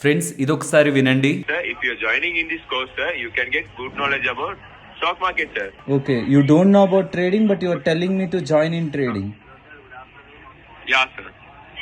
Friends ఇదొకసారి వినండి. Sir, if you're joining in this course, sir, you can get good knowledge about stock market, sir. Okay, you don't know about trading, but you are telling me to join in trading. Yeah, sir.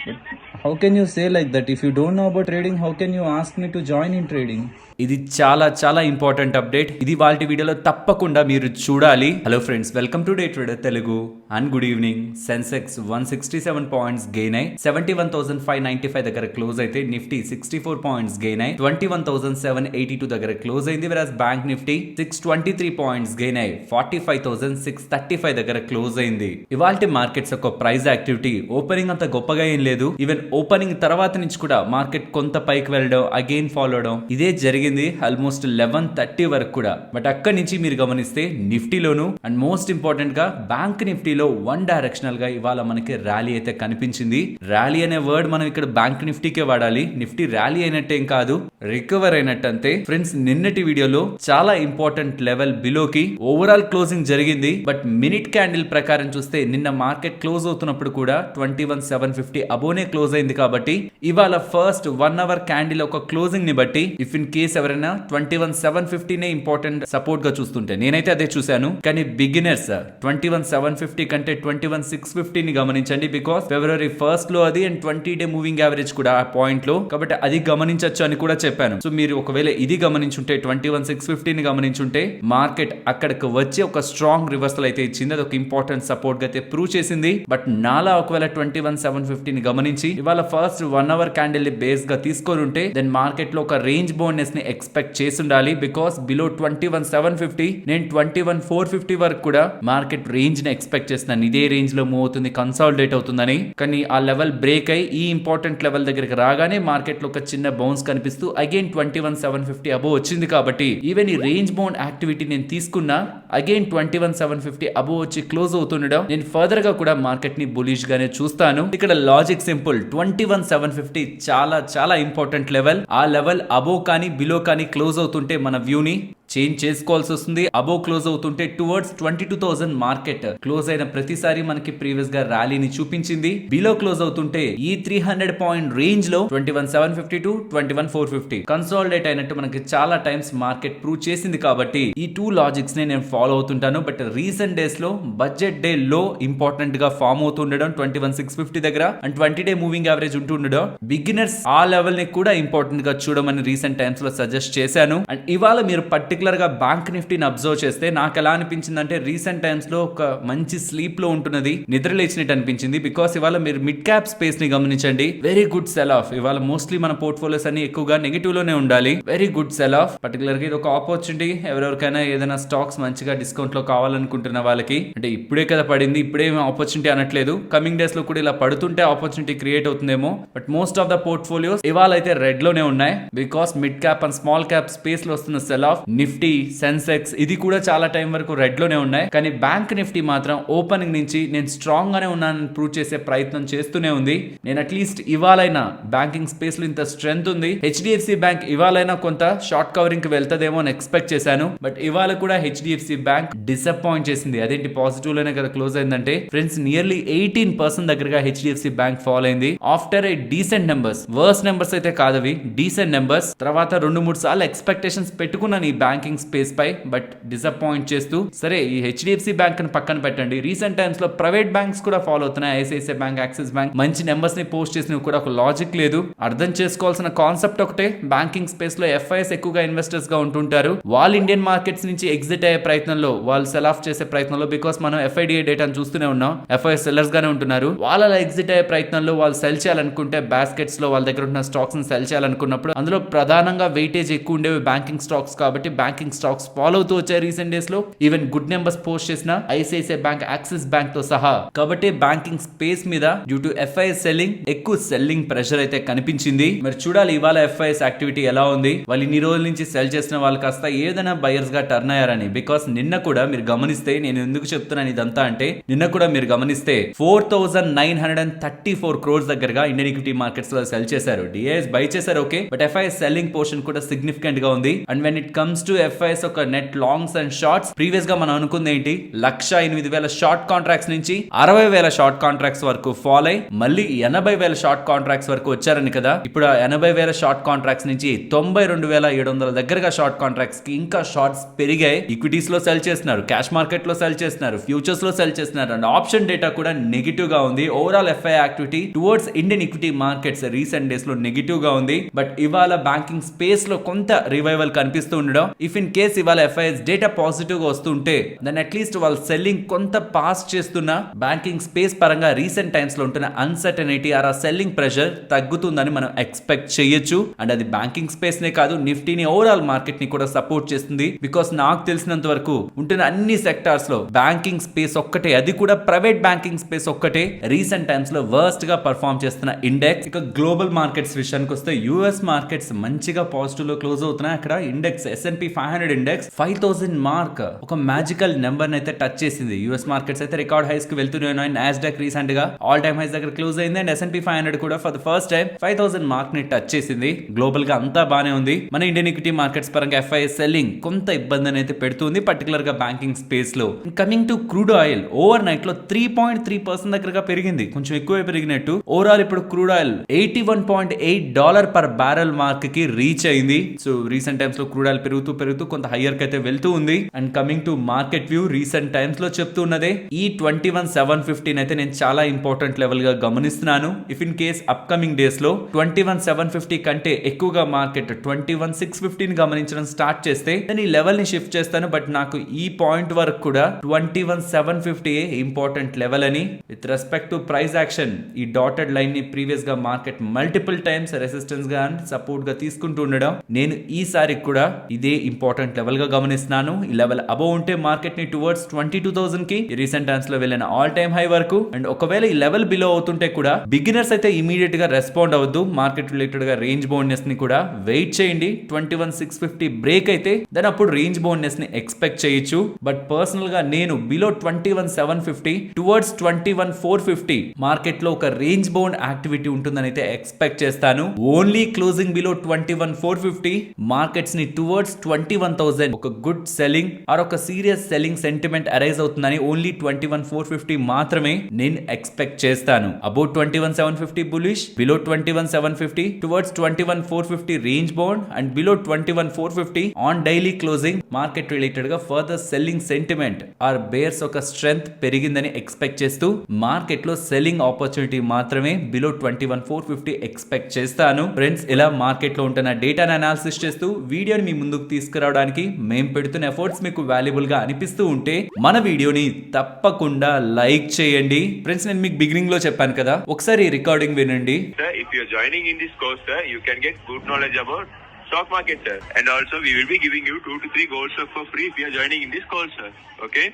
But how can you say like that? If you don't know about trading, how can you ask me to join in trading? ఇది చాలా చాలా important update. ఇది వాళ్ళ వీడియోలో తప్పకుండా మీరు చూడాలి. Hello friends, welcome to day trader Telugu and good evening. Sensex 167 points gain అయి 71,595 దగ్గర క్లోజ్ అయితే నిఫ్టీ 64 పాయింట్స్ గెయిన్ అయి 21,782 దగ్గర క్లోజ్ అయింది. వెరాస్ బ్యాంక్ నిఫ్టీ 623 పాయింట్స్ గెయిన్ అయి 45,635 దగ్గర క్లోజ్ అయింది. ఇవాల్టి మార్కెట్స్ యొక్క ప్రైస్ యాక్టివిటీ ఓపెనింగ్ అంత గొప్పగా ఏం లేదు. ఈవెన్ ఓపెనింగ్ తర్వాత నుంచి కూడా మార్కెట్ కొంత పైకి వెళ్ళడం అగైన్ ఫాలో అవడం ఇదే జరిగింది ఆల్మోస్ట్ 11:30 వరకు కూడా. బట్ అక్కడి నుంచి మీరు గమనిస్తే నిఫ్టీలోను అండ్ మోస్ట్ ఇంపార్టెంట్ గా బ్యాంక్ నిఫ్టీలో వన్ డైరెక్షనల్ గా ఇవాళ మనకి ర్యాలీ అయితే కనిపించింది. ర్యాలీ అనే వర్డ్ మనం ఇక్కడ బ్యాంక్ నిఫ్టీకే వాడాలి. నిఫ్టీ ర్యాలీ అయినట్టేం కాదు, రికవర్ అయినట్టు అంతే. ఫ్రెండ్స్, నిన్నటి వీడియోలో చాలా ఇంపార్టెంట్ లెవెల్ బిలోకి ఓవరాల్ క్లోజింగ్ జరిగింది. బట్ మినిట్ క్యాండిల్ ప్రకారం చూస్తే నిన్న మార్కెట్ క్లోజ్ అవుతున్నప్పుడు కూడా 21,750 అబోనే క్లోజ్ అయింది. కాబట్టి ఇవాళ ఫస్ట్ 1 అవర్ క్యాండిల్ ఒక క్లోజింగ్ ని బట్టి ఇఫ్ ఇన్ కేస్ ఎవరైనా 21,750 నే ఇంపార్టెంట్ సపోర్ట్ గా చూస్తుంటే నేనైతే అదే చూశాను. కానీ బిగినర్స్ 21,750 కంటే 21,650 ని గమనించండి. బికాస్ ఫిబ్రవరి 1st లో అది అండ్ 20-డే మూవింగ్ యావరేజ్ కూడా ఆ పాయింట్ లో, కాబట్టి అది గమనించవచ్చు అని కూడా చెప్పాను. సో మీరు ఒకవేళ ఇది గమనించుంటే 21,650 ని గమనించుంటే మార్కెట్ అక్కడికి వచ్చి ఒక స్ట్రాంగ్ రివర్సల్ అయితే ఇచ్చింది. అది ఒక ఇంపార్టెంట్ సపోర్ట్ గా అయితే ప్రూవ్ చేసింది. బట్ నాలా ఒకవేళ 21,750 ని గమనించి ఇవాళ ఫస్ట్ 1 అవర్ క్యాండిల్ ని బేస్ గా తీసుకొని ఉంటే దెన్ మార్కెట్ లో ఒక రేంజ్ బోనెస్ ని ఎక్స్పెక్ట్ చేసి ఉండాలి. బికాస్ బిలో 21,750 నేను 21,450 వరకు కూడా మార్కెట్ రేంజ్ ని ఎక్స్పెక్ట్ చేస్తున్నాను. ఇదే రేంజ్ లో మూవ్ అవుతుంది, కన్సాలిడేట్ అవుతుందని. కానీ ఆ లెవెల్ బ్రేక్ అయి ఈ ఇంపార్టెంట్ లెవెల్ దగ్గరికి రాగానే మార్కెట్ లో ఒక చిన్న బౌన్స్ కనిపిస్తూ అగైన్ 21,750 అబో వచ్చింది. కాబట్టి ఈవెన్ ఈ రేంజ్ బౌండ్ యాక్టివిటీ నేను తీసుకున్నా అగైన్ 21,750 అబో వచ్చి క్లోజ్ అవుతుండడం నేను ఫర్దర్ గా కూడా మార్కెట్ ని బులిష్ గానే చూస్తాను. ఇక్కడ లాజిక్ సింపుల్, 21,750 చాలా చాలా ఇంపార్టెంట్ లెవెల్. ఆ లెవెల్ అబో కానీ బిలో కానీ క్లోజ్ అవుతుంటే మన వ్యూని చేంజ్ చేసుకోవాల్సి వస్తుంది. అబో క్లోజ్ అవుతుంటే టువర్డ్స్ 22,000 మార్కెట్ క్లోజ్ అయిన ప్రతిసారి మనకి ప్రీవియస్ గా ర్యాలీని చూపించింది. బిలో క్లోజ్ అవుతుంటే ఈ 300 పాయింట్ రేంజ్ లో 21,750 టు 21,450 కన్సాలిడేట్ అయినట్టు మనకి చాలా టైమ్స్ మార్కెట్ ప్రూవ్ చేసింది. కాబట్టి ఈ టూ లాజిక్స్ ని నేను ఫాలో అవుతుంటాను. బట్ రీసెంట్ డేస్ లో బడ్జెట్ డే లో ఇంపార్టెంట్ గా ఫామ్ అవుతుండడం 21,650 దగ్గర అండ్ 20-డే మూవింగ్ యావరేజ్ ఉంటుండడం బిగినర్స్ ఆ లెవెల్ ని కూడా ఇంపార్టెంట్ గా చూడమని రీసెంట్ టైమ్స్ లో సజెస్ట్ చేశాను. అండ్ ఇవాళ మీరు పర్టికులర్ గా బ్యాంక్ నిఫ్టీని అబ్జర్వ్ చేస్తే నాకు ఎలా అనిపించింది అంటే రీసెంట్ టైమ్స్ లో ఒక మంచి స్లీప్ లో ఉంటున్నది, నిద్ర లేచినట్టు అనిపించింది. బికాస్ ఇవాళ మీరు మిడ్ క్యాప్ స్పేస్ ని గమనించండి, వెరీ గుడ్ సెల్ ఆఫ్. ఇవాళ మోస్ట్లీ మన పోర్ట్ఫోలియోస్ అన్ని ఎక్కువగా నెగిటివ్ లోనే ఉండాలి. Very good cell of. Particular గా ఇది ఒక ఆపర్చునిటీ. ఎవరెవరికైనా ఏదైనా స్టాక్స్ మంచిగా డిస్కౌంట్ లో కావాలనుకుంటున్న వాళ్ళకి, అంటే ఇప్పుడే కదా పడింది, ఇప్పుడే ఆపర్చునిటీ అనట్లేదు, కమింగ్ డేస్ లో కూడా ఇలా పడుతుంటే ఆపర్చునిటీ క్రియేట్ అవుతుందేమో. But most of the portfolios ఇవాళ అయితే రెడ్ లోనే ఉన్నాయి. Because mid cap and small cap space లో వస్తున్న సెల్ ఆఫ్ నిఫ్టీ, సెన్సెక్స్ ఇది కూడా చాలా టైం వరకు రెడ్ లోనే ఉన్నాయి. కానీ బ్యాంక్ నిఫ్టీ మాత్రం ఓపెనింగ్ నుంచి నేను స్ట్రాంగ్ గానే ఉన్నానని ప్రూవ్ చేసే ప్రయత్నం చేస్తూనే ఉంది. నేను అట్లీస్ట్ ఇవాళైనా బ్యాంకింగ్ స్పేస్ లో ఇంత స్ట్రెంగ్త్ ఉంది, హెచ్డిఎఫ్సి బ్యాంక్ ఇవాళైనా కొంత షార్ట్ కవరింగ్ కి వెళ్తదేమో అని ఎక్స్పెక్ట్ చేశాను. బట్ ఇవాళ కూడా హెచ్డిఎఫ్సి బ్యాంక్ డిసప్పాయింట్ చేసింది. అదేంటి పాజిటివ్ లోనే కదా క్లోజ్ అయిందంటే ఫ్రెండ్స్ నియర్లీ 18% దగ్గరగా హెచ్డిఎఫ్సి బ్యాంక్ ఫాల్ అయింది. After a decent numbers, worse numbers అయితే కాదవి, డీసెంట్ నెంబర్స్. తర్వాత 2-3 సార్లు ఎక్స్పెక్టేషన్స్ పెట్టుకున్నాను ఈ బ్యాంకింగ్ స్పేస్ పై, బట్ డిసప్పాయింట్ చేస్తూ సరే ఈ హెచ్డిఎఫ్సి బ్యాంక్ ని పక్కన పెట్టండి. రీసెంట్ టైమ్స్ లో ప్రైవేట్ బ్యాంక్స్ కూడా ఫాలో అవుతున్నాయి. ఐసిఐసిఐ బ్యాంక్, యాక్సిస్ బ్యాంక్ మంచి నెంబర్స్ ని పోస్ట్ చేసినవి కూడా ఒక లాజిక్ లేదు. అర్థం చేసుకోవాల్సిన కాన్సెప్ట్ ఒకటే, బ్యాంకింగ్ స్పేస్ లో ఎఫ్ఐఎస్ ఎక్కువగా ఇన్వెస్టర్స్ గా ఉంటుంటారు. వాళ్ళు ఇండియన్ మార్కెట్స్ నుంచి ఎగ్జిట్ అయ్యే ప్రయత్నంలో, వాళ్ళు సెల్ ఆఫ్ చేసే ప్రయత్నంలో, బికాస్ మనం ఎఫ్ఐడిఐ డేటాను చూస్తూనే ఉన్నాం, ఎఫ్ఐఎస్ సెల్లర్స్ గానే ఉంటున్నారు. వాళ్ళ ఎగ్జిట్ అయ్యే ప్రయత్నంలో వాళ్ళు సెల్ చేయాలనుకుంటే బాస్కెట్స్ లో వాళ్ళ దగ్గర ఉన్న స్టాక్స్ ని సెల్ చేయాలనుకున్నప్పుడు అందులో ప్రధానంగా వెయిటేజ్ ఎక్కువ ఉండేవి బ్యాంకింగ్ స్టాక్స్. కాబట్టి బ్యాంకింగ్ స్టాక్స్ ఫాలో అవుతూ వచ్చాయి రీసెంట్ డేస్ లో. ఈవెన్ గుడ్ నెంబర్స్ పోస్ట్ చేసిన ఐసిఐసిఐ బ్యాంక్, యాక్సిస్ బ్యాంక్ తో సహా. కాబట్టి బ్యాంకింగ్ స్పేస్ మీద డ్యూ టు ఎఫ్ఐఎస్ సెల్లింగ్ ఎక్కువ సెల్లింగ్ ప్రెషర్ అయితే కనిపించింది. మరి చూడాలి ఇవాళ ఎఫ్ఐఎస్ యాక్టివిటీ ఎలా ఉంది. వాళ్ళు ఇన్ని రోజుల నుంచి సెల్ చేసిన వాళ్ళు కాస్త ఏదైనా బయర్స్ గా టర్న్ అయ్యారని. బికాస్ నిన్న కూడా మీరు గమనిస్తే, నేను ఎందుకు చెప్తున్నాను ఇదంతా అంటే, నిన్న కూడా మీరు గమనిస్తే 4,934 crores దగ్గరగా ఇండియన్ ఈక్విటీ మార్కెట్స్ లో సెల్ చేశారు. డిఐఎస్ బై చేశారు, okay, but FIs selling portion కూడా సిగ్నిఫికెంట్ గా ఉంది. And when it comes to FIs ఒక net longs and shorts. Previous గా మనం అనుకుంది ఏంటి, 1,08,000 షార్ట్ కాంట్రాక్ట్స్ నుంచి 60,000 షార్ట్ కాంట్రాక్ట్స్ వరకు ఫాల్ అయ్యి మళ్ళీ 80,000 షార్ట్ కాంట్రాక్ట్స్ వరకు వచ్చారని కదా. ఇప్పుడు 80,000 షార్ట్ కాంట్రాక్ట్స్ నుంచి 92,700 దగ్గరగా షార్ట్ కాంట్రాక్ట్స్ కి ఇంకా షార్ట్స్ పెరిగాయి. ఈక్విటీస్ లో సెల్ చేస్తున్నారు, క్యాష్ మార్కెట్ లో సెల్ చేస్తున్నారు, ఫ్యూచర్స్ లో సెల్ చేస్తున్నారు అండ్ ఆప్షన్ డేటా కూడా నెగిటివ్ గా ఉంది. Overall FI activity towards Indian equity markets recent days లో నెగిటివ్ గా ఉంది. బట్ ఇవాళ బ్యాంకింగ్ స్పేస్ లో కొంత రివైవల్ కనిపిస్తూ ఉండడం, ఇఫ్ ఇన్ కేస్ ఇవాళ FIs డేటా పాజిటివ్ గా వస్తుంటే దెన్ అట్లీస్ట్ వాళ్ళు సెల్లింగ్ కొంత పాస్ చేస్తున్న బ్యాంకింగ్ స్పేస్ పరంగా రీసెంట్ టైమ్స్ లో ఉంటున్న అన్సర్టనిటీ ఆర్ ఆ సెల్లింగ్ ప్రెషర్ తగ్గుతుందని మనం ఎక్స్పెక్ట్ చేయొచ్చు. అండ్ అది బ్యాంకింగ్ స్పేస్ నే కాదు, నిఫ్టీని ఓవరాల్ మార్కెట్ ని కూడా సపోర్ట్ చేస్తుంది. బికాస్ నాకు తెలిసినంత వరకు ఉంటున్న అన్ని సెక్టార్స్ లో బ్యాంకింగ్ స్పేస్ ఒక్కటే, అది కూడా ప్రైవేట్ బ్యాంకింగ్ స్పేస్ ఒక్కటే రీసెంట్ టైమ్స్ లో వర్స్ట్ గా పర్ఫార్మ్ చేస్తున్న ఇండెక్స్. ఇక గ్లోబల్ మార్కెట్స్ విషయానికి వస్తే యుఎస్ మార్కెట్స్ మంచిగా పాజిటివ్ లో క్లోజ్ అవుతున్నాయి. అక్కడ ఇండెక్స్ S&P 500 ఇండెక్స్ 5,000 మార్క్ ఒక మ్యాజికల్ నెంబర్ అయితే టచ్ చేసింది. యుఎస్ మార్కెట్స్ అయితే రికార్డ్ హైస్ కి వెళ్తూనే ఉన్నాయి. నాస్డాక్ రీసెంట్ గా ఆల్ టైమ్ హైస్ దగ్గర క్లోజ్ అయింది అండ్ S&P 500 కూడా for the first time 5,000 mark ని టచ్ చేసింది. గ్లోబల్ గా అంతా బానే ఉంది. మన ఇండియన్ ఈక్విటీ మార్కెట్స్ పరంగా FI సెల్లింగ్ కొంత ఇబ్బందిని అయితే పెడుతుంది, పర్టికులర్ గా బ్యాంకింగ్ స్పేస్ లో. Coming to crude oil, over night లో 3.3% దగ్గరగా పెరిగింది, కొంచెం ఎక్కువ పెరిగినట్టు. ఓవరాల్ ఇప్పుడు crude oil $81.8 per barrel mark కి రీచ్ అయింది. సో రీసెంట్ టైమ్స్ లో క్రూడ్ ఆయిల్ పెరుగుతూ కొంత హయ్యర్ కి అయితే వెళ్తూ ఉంది. And coming to market view, recent times లో చెప్తూ ఉన్నదే ఈ 21,715 అయితే నేను చాలా ఇంపార్టెంట్ లెవెల్ గా గమనిస్తున్నాను. If in case upcoming days లో 21,750 కంటే ఎక్కువగా మార్కెట్ 21,615 గమనించడం స్టార్ట్ చేస్తే నేను ఈ లెవెల్ ని షిఫ్ట్ చేస్తాను. బట్ నాకు ఈ పాయింట్ వరకు కూడా 21,750 ఇంపార్టెంట్ లెవెల్ అని. With respect to price action, ఈ డాటెడ్ లైన్ ని ప్రీవియస్ గా మార్కెట్ మల్టిపుల్ టైమ్స్ రెసిస్టెన్స్ గా అండ్ సపోర్ట్ గా తీసుకుంటూ ఉండడం, నేను ఈసారి కూడా ఇదే ఇంపార్టెంట్ లెవెల్ గా గమనిస్తున్నాను. ఈ లెవెల్ అబౌవ్ ఉంటే మార్కెట్ ని టువర్డ్స్ 22,000 కి రీసెంట్ టైమ్స్ లో వెళ్ళిన ఆల్ టైమ్ హై వరకు. అండ్ ఒకవేళ ఈ లెవెల్ బిలో అవుతుంటే కూడా బిగినర్స్ అయితే ఇమీడియట్ గా రెస్పాండ్ అవ్వద్దు. మార్కెట్ రిలేటెడ్ గా రేంజ్ బౌండ్నెస్ ని కూడా వెయిట్ చేయండి. 21,650 బ్రేక్ అయితే దాని అప్పుడు రేంజ్ బౌండ్నెస్ ని ఎక్స్పెక్ట్ చేయొచ్చు. బట్ పర్సనల్ గా నేను బిలో 21,750 టువర్డ్స్ 21,450 మార్కెట్ లో ఒక రేంజ్ బౌండ్ యాక్టివిటీ ఉంటుందని అయితే ఎక్స్పెక్ట్ చేస్తాను. ఓన్లీ క్లోజింగ్ బిలో 21,450 మార్కెట్స్ ని టువర్డ్స్ 21,000 ఒక గుడ్ సెల్లింగ్ ఆర్ ఒక సీరియస్ సెల్లింగ్ సెంటిమెంట్ అరైజ్ అవుతుందని ఓన్లీ 21,450 మాత్రమే నేను ఎక్స్పెక్ట్ చేస్తాను. About 21,750 bullish, below 21,750 towards 21,450 range bound and below 21,450 on daily closing market related గా further selling sentiment or bears ఒక strength పెరిగిందని ఎక్స్పెక్ట్ చేస్తూ మార్కెట్ లో సెల్లింగ్ ఆపర్చునిటీ మాత్రమే బిలో 21,450 ఎక్స్పెక్ట్ చేస్తాను. ఫ్రెండ్స్, ఇలా మార్కెట్ లో ఉంటున్న డేటాను అనాలిసిస్ చేస్తూ వీడియోని మీ ముందుకు తీసుకురావడానికి మేము పెడుతున్న ఎఫర్ట్స్ మీకు వాల్యుబుల్ గా అనిపిస్తూ ఉంటే మన వీడియోని తప్పకుండా లైక్ చేయండి. ఫ్రెండ్స్, నేను మీకు బిగినింగ్ లో చెప్పాను కదా, ఒకసారి రికార్డింగ్ వినండి. Sir, if you are joining in this course, sir, you can get good knowledge about stock market, sir. And also we will be giving you 2 to 3 goals for free if you are joining in this course, sir. Okay?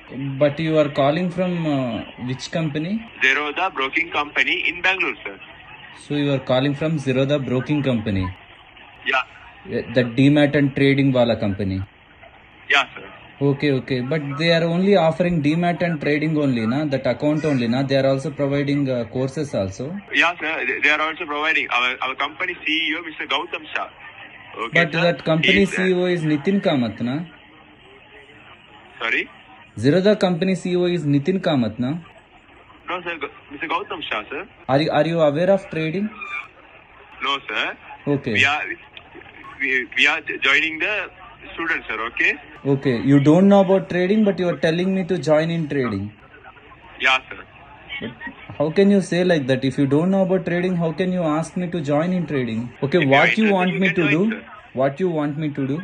But you are calling from which company? Zerodha Broking Company in Bangalore, sir. So you are calling from Zerodha Broking Company, Yeah. the demat and trading wala company. Yeah, sir. Okay. But they are only offering demat and trading only, na? That account only, na? They are also providing courses also. Yeah, sir. They are also providing. Our company CEO, Mr. Gautam Shah. Okay, But sir. that company He is, CEO is Nitin Kamath, na? Sorry? Zerodha company CEO is Nitin Kamath, na? No, sir. Mr. Gautam Shah, sir. Are you aware of trading? No, sir. Okay. We are joining the students, sir. Okay? You don't know about trading, but you are telling me to join in trading. Yeah, sir. But how can you say like that? If you don't know about trading, how can you ask me to join in trading? Okay, If what you you are want me interested, to you do? can join, sir. What you want me to do?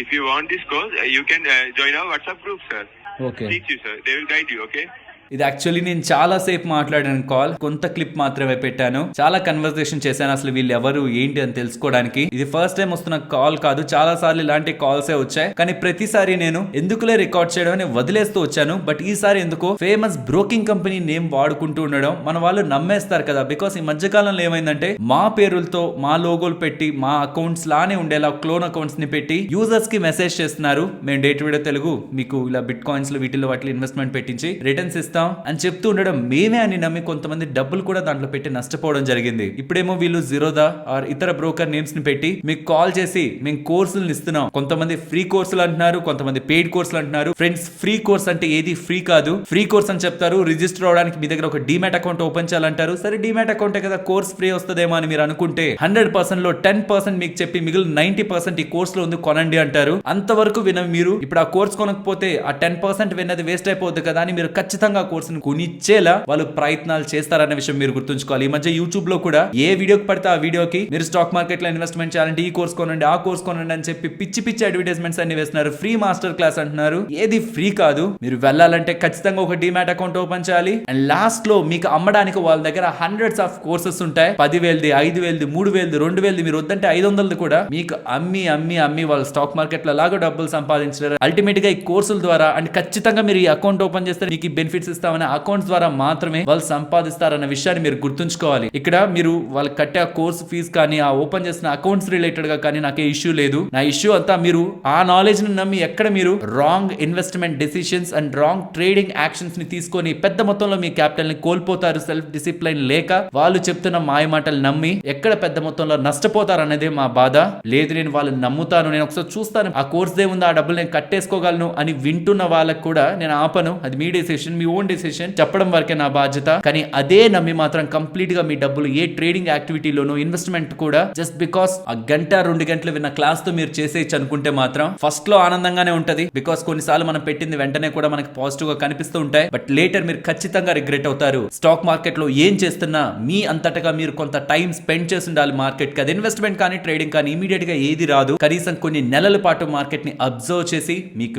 If you want this course, you can join our WhatsApp group, sir. Okay. Teach you, sir. They will guide you, okay? ఇది actually నేను చాలా సేపు మాట్లాడాను call, కొంత clip మాత్రమే పెట్టాను. చాలా conversation చేశాను అసలు వీళ్ళు ఎవరు ఏంటి అని తెలుసుకోవడానికి. ఇది ఫస్ట్ టైం వస్తున్న కాల్ కాదు, చాలా సార్లు ఇలాంటి కాల్సే వచ్చాయి. కానీ ప్రతిసారి నేను ఎందుకులే రికార్డ్ చేయడం అని వదిలేస్తూ వచ్చాను. బట్ ఈసారి ఎందుకో ఫేమస్ బ్రోకింగ్ కంపెనీ నేమ్ వాడుకుంటూ ఉండడం మన వాళ్ళు నమ్మేస్తారు కదా. బికాస్ ఈ మధ్య కాలంలో ఏమైందంటే మా పేరులతో మా లోగోలు పెట్టి మా అకౌంట్స్ లానే ఉండేలా క్లోన్ అకౌంట్స్ ని పెట్టి యూజర్స్ కి మెసేజ్ చేస్తున్నారు. మేము డే టు డే తెలుగు మీకు ఇలా బిట్ కాయిన్స్ లో వీటిలో వాటిలో ఇన్వెస్ట్మెంట్ పెట్టించి రిటర్న్స్ ఇస్తాం చేస్తాం అని చెప్తూ ఉండడం మేమే అని నమ్మి కొంతమంది డబ్బులు కూడా దాంట్లో పెట్టి నష్టపోవడం జరిగింది. ఇప్పుడేమో వీళ్ళు జీరోదా ఆర్ ఇతర బ్రోకర్ నేమ్స్ ని పెట్టి మీకు కాల్ చేసి మేము కోర్సులను ఇస్తున్నాం, కొంతమంది ఫ్రీ కోర్సులు అంటున్నారు, కొంతమంది పెయిడ్ కోర్సులు అంటున్నారు. ఫ్రెండ్స్, ఫ్రీ కోర్స్ అంటే ఏది ఫ్రీ కాదు. ఫ్రీ కోర్స్ అని చెప్తారు, రిజిస్టర్ అవడానికి మీ దగ్గర ఒక డీమ్యాట్ అకౌంట్ ఓపెన్ చేయాలంటారు. సరే డీమ్యాట్ అకౌంటే కదా కోర్స్ ఫ్రీ వస్తుందేమో అని మీరు అనుకుంటే 100% లో 10% మీకు చెప్పి మిగిలిన 90% ఈ కోర్స్ లో ఉంది కొనండి అంటారు. అంతవరకు విన మీరు ఇప్పుడు ఆ కోర్స్ కొనకపోతే ఆ 10% విన్నది వేస్ట్ అయిపోద్ది కదా అని మీరు ఖచ్చితంగా ఆ కోర్సును కొనిచ్చేలా వాళ్ళు ప్రయత్నాలు చేస్తారన్న విషయం మీరు గుర్తుంచుకోవాలి. ఈ మధ్య యూట్యూబ్ లో కూడా ఏ వీడియోకి పడితే ఆ వీడియోకి మీరు స్టాక్ మార్కెట్ లో ఇన్వెస్ట్మెంట్ చేయాలంటే ఈ కోర్స్ కొనండి, ఆ కోర్స్ కొనండి అని చెప్పి పిచ్చి పిచ్చి అడ్వర్టైజ్మెంట్స్ అన్ని వేస్తున్నారు. ఫ్రీ మాస్టర్ క్లాస్ అంటున్నారు. ఏది ఫ్రీ కాదు. మీరు వెళ్ళాలంటే ఖచ్చితంగా ఒక డీమ్యాట్ అకౌంట్ ఓపెన్ చేయాలి. అండ్ లాస్ట్ లో మీకు అమ్మడానికి వాళ్ళ దగ్గర హండ్రెడ్స్ ఆఫ్ కోర్సెస్ ఉంటాయి. 10,000ది, 5,000ది, 3,000ది, 2,000ది, మీరు వద్దంటే 500ది కూడా మీకు అమ్మి అమ్మి అమ్మి వాళ్ళు స్టాక్ మార్కెట్ లో లాగా డబ్బులు సంపాదించారు. అల్టిమేట్ గా ఈ కోర్సుల ద్వారా అండ్ ఖచ్చితంగా మీరు ఈ అకౌంట్ ఓపెన్ చేస్తే మీకు బెనిఫిట్స్ ఇస్తామని అకౌంట్స్ ద్వారా మాత్రమే వాళ్ళు సంపాదిస్తారన్న విషయాన్ని మీరు గుర్తుంచుకోవాలి. ఇక్కడ మీరు వాళ్ళు కట్టే ఆ కోర్సు ఫీజు కానీ ఆ ఓపెన్ చేసిన అకౌంట్స్ రిలేటెడ్ గా కానీ నాకే ఇష్యూ లేదు. నా ఇష్యూ అంతా మీరు ఆ నాలెడ్జ్ ని నమ్మి ఎక్కడ మీరు wrong investment decisions and wrong trading actions ని తీసుకొని పెద్ద మొత్తంలో మీ క్యాపిటల్ ని కోల్పోతారు. సెల్ఫ్ డిసిప్లైన్ లేక వాళ్ళు చెప్తున్న మాయ మాటలు నమ్మి ఎక్కడ పెద్ద మొత్తంలో నష్టపోతారు అనేది మా బాధ. లేదు నేను వాళ్ళు నమ్ముతాను, నేను ఒకసారి చూస్తాను ఆ కోర్స్ ఏముందో ఆ డబ్బులు నేను కట్టేసుకోగలను అని వింటున్న వాళ్ళకు కూడా నేను ఆపను. అది మీ డెసిషన్, మీ ఓన్ డెసిషన్, చెప్పడం వరకే నా బాధ్యత. కానీ అదే నమ్మి మాత్రం కంప్లీట్ గా మీ డబ్బులు ఏ ట్రేడింగ్ యాక్టివిటీలోనూ ఇన్వెస్ట్మెంట్ కూడా జస్ట్ బికాస్ ఆ గంట 2 గంటలు విన్న క్లాస్ తో మీరు చేసేయచ్చు అనుకుంటే మాత్రం ఫస్ట్ లో ఆనందంగానే ఉంటది. బికాస్ కొన్నిసార్లు మనం పెట్టింది వెంటనే కూడా మనకి పాజిటివ్ గా కనిపిస్తూ ఉంటాయి. బట్ లేటర్ మీరు ఖచ్చితంగా రిగ్రెట్ అవుతారు. స్టాక్ మార్కెట్ లో ఏం చేస్తున్నా మీ అంతటగా మీరు కొంత టైం స్పెండ్ చేసి ఉండాలి మార్కెట్ కి. అది ఇన్వెస్ట్మెంట్ కానీ ట్రేడింగ్ కానీ ఇమీడియట్ గా ఏది రాదు. కనీసం కొన్ని నెలల పాటు మార్కెట్ ని అబ్జర్వ్ చేసి